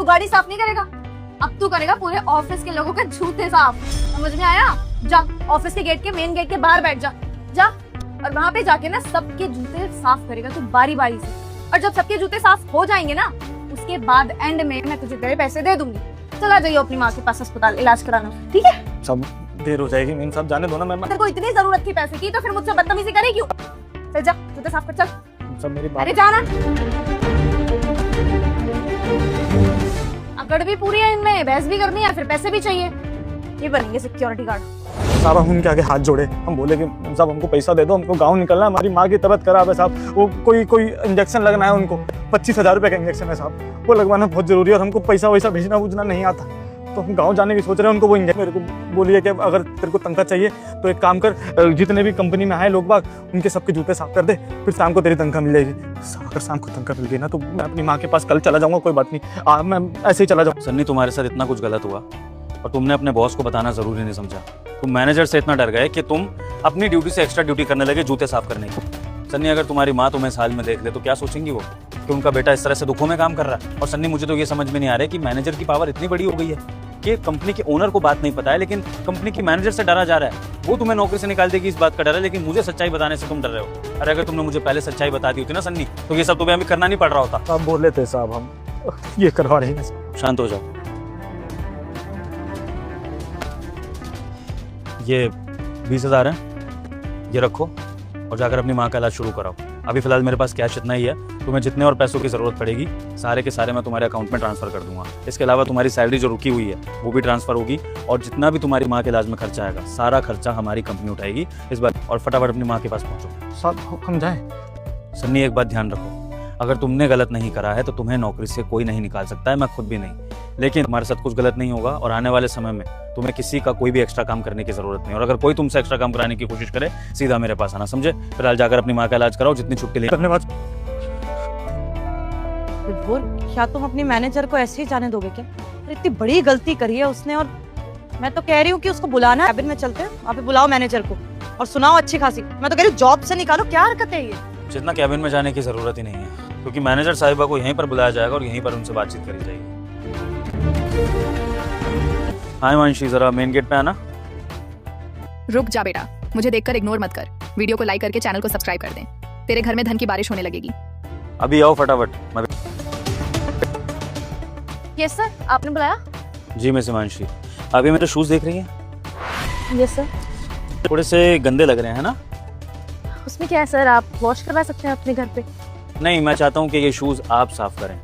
गाड़ी साफ नहीं करेगा, अब तू करेगा पूरे ऑफिस के लोगों के जूते साफ। समझ में आया? जा ऑफिस के गेट के मेन गेट के बाहर बैठ जा, जा और वहां पे जाके ना सबके जूते साफ करेगा तू बारी बारी से। और जब सबके जूते साफ हो जाएंगे ना, उसके बाद एंड में मैं तुझे तेरे पैसे दे दूंगी। चला जाइए अपनी माँ के पास अस्पताल इलाज कराना, ठीक है? सब देर हो जाएगी, मीन साहब जाने दो ना। मैं तेरे को इतनी जरूरत थी पैसे की तो फिर मुझसे बदतमीजी करे क्यों? चल जा जूते साफ कर, चल। सब मेरी बात। अरे जाना। अकड़ भी पूरी है इनमें, बहस भी करनी है, फिर पैसे भी चाहिए। ये बनेंगे सिक्योरिटी गार्ड। साहब हम उनके आगे हाथ जोड़े, हम बोले कि साहब हमको पैसा दे दो, हमको गांव निकलना है, हमारी माँ की तबीयत खराब है साहब, वो कोई इंजेक्शन लगना है उनको, 25,000 रुपये का इंजेक्शन है साहब, वो लगवाना बहुत जरूरी है और हमको पैसा वैसा भेजना भूजना नहीं आता, तो हम गांव जाने की सोच रहे हैं। उनको वो इंजेक्शन मेरे को बोलिए कि अगर तेरे को तनख्वाह चाहिए तो एक काम कर, जितने भी कंपनी में आए लोग बाग उनके सबके जूते साफ कर दे, फिर शाम को तेरी तनख्वाह मिल जाएगी। अगर शाम को तनख्वाह मिल गई ना तो मैं अपनी माँ के पास कल चला जाऊँगा, कोई बात नहीं, मैं ऐसे ही चला जाऊँ। सन्नी तुम्हारे साथ इतना कुछ गलत हुआ और तुमने अपने बॉस को बताना जरूरी नहीं समझा। तुम मैनेजर से इतना डर गए कि तुम अपनी ड्यूटी से एक्स्ट्रा ड्यूटी करने लगे जूते साफ करने की। सन्नी अगर तुम्हारी माँ तुम्हें साल में देख ले तो क्या सोचेंगी वो कि उनका बेटा इस तरह से दुखों में काम कर रहा है। और सन्नी मुझे तो ये समझ में नहीं आ रहा है कि मैनेजर की पावर इतनी बड़ी हो गई है कि कंपनी के ओनर को बात नहीं पता है, लेकिन कंपनी की मैनेजर से डरा जा रहा है। वो तुम्हें नौकरी से निकाल देगी इस बात का डर है, लेकिन मुझे सच्चाई बताने से तुम डर रहे हो। अरे अगर तुमने मुझे पहले सच्चाई बता दी होती ना सन्नी, तो ये सब तुम्हें अभी करना नहीं पड़ रहा होता। आप बोल रहे थे साहब हम ये करवा रहे हैं। शांत हो जाओ। ये 20,000 है, ये रखो और जाकर अपनी माँ का इलाज शुरू कराओ। अभी फिलहाल मेरे पास कैश इतना ही है, तुम्हें जितने और पैसों की ज़रूरत पड़ेगी सारे के सारे मैं तुम्हारे अकाउंट में ट्रांसफ़र कर दूंगा। इसके अलावा तुम्हारी सैलरी जो रुकी हुई है वो भी ट्रांसफ़र होगी और जितना भी तुम्हारी माँ के इलाज में खर्चा आएगा सारा खर्चा हमारी कंपनी उठाएगी इस बार। और फटाफट अपनी माँ के पास पहुँचो। साहब हम जाएँ? सन्नी एक बात ध्यान रखो, अगर तुमने गलत नहीं करा है तो तुम्हें नौकरी से कोई नहीं निकाल सकता है, मैं खुद भी नहीं, लेकिन तुम्हारे साथ कुछ गलत नहीं होगा और आने वाले समय में तुम्हें किसी का कोई भी एक्स्ट्रा काम करने की जरूरत नहीं। और अगर कोई तुमसे एक्स्ट्रा काम कराने की कोशिश करे सीधा मेरे पास आना, समझे? फिलहाल जाकर अपनी माँ का इलाज कराओ, जितनी छुट्टी ले। धन्यवाद। विभोर, क्या तुम अपनी मैनेजर को ऐसे ही जाने दोगे क्या? इतनी बड़ी गलती करी है उसने और मैं तो कह रही हूँ कि उसको बुलाना, कैबिन में चलते हैं, वहाँ पे बुलाओ मैनेजर को और सुनाओ अच्छी खासी। मैं तो कह रही हूँ जॉब से निकालो, क्या हरकत है ये? जितना कैबिन में जाने की जरूरत ही नहीं है, क्योंकि मैनेजर साहिबा को यहीं पर बुलाया जाएगा और यहीं पर उनसे बातचीत करी जाएगी। हाँ हिमांशी, जरा मेन गेट पे आना। रुक जा बेटा, मुझे देखकर इग्नोर मत कर। वीडियो को लाइक करके चैनल को सब्सक्राइब कर दें, तेरे घर में धन की बारिश होने लगेगी। अभी आओ फटाफट। यस सर, आपने बुलाया? जी मिस हिमांशी, अभी मेरे शूज देख रही हैं? Yes sir. थोड़े से गंदे लग रहे हैं ना? उसमें क्या है सर, आप वॉश करवा सकते हैं अपने घर पे। नहीं, मैं चाहता हूँ कि ये शूज आप साफ करें।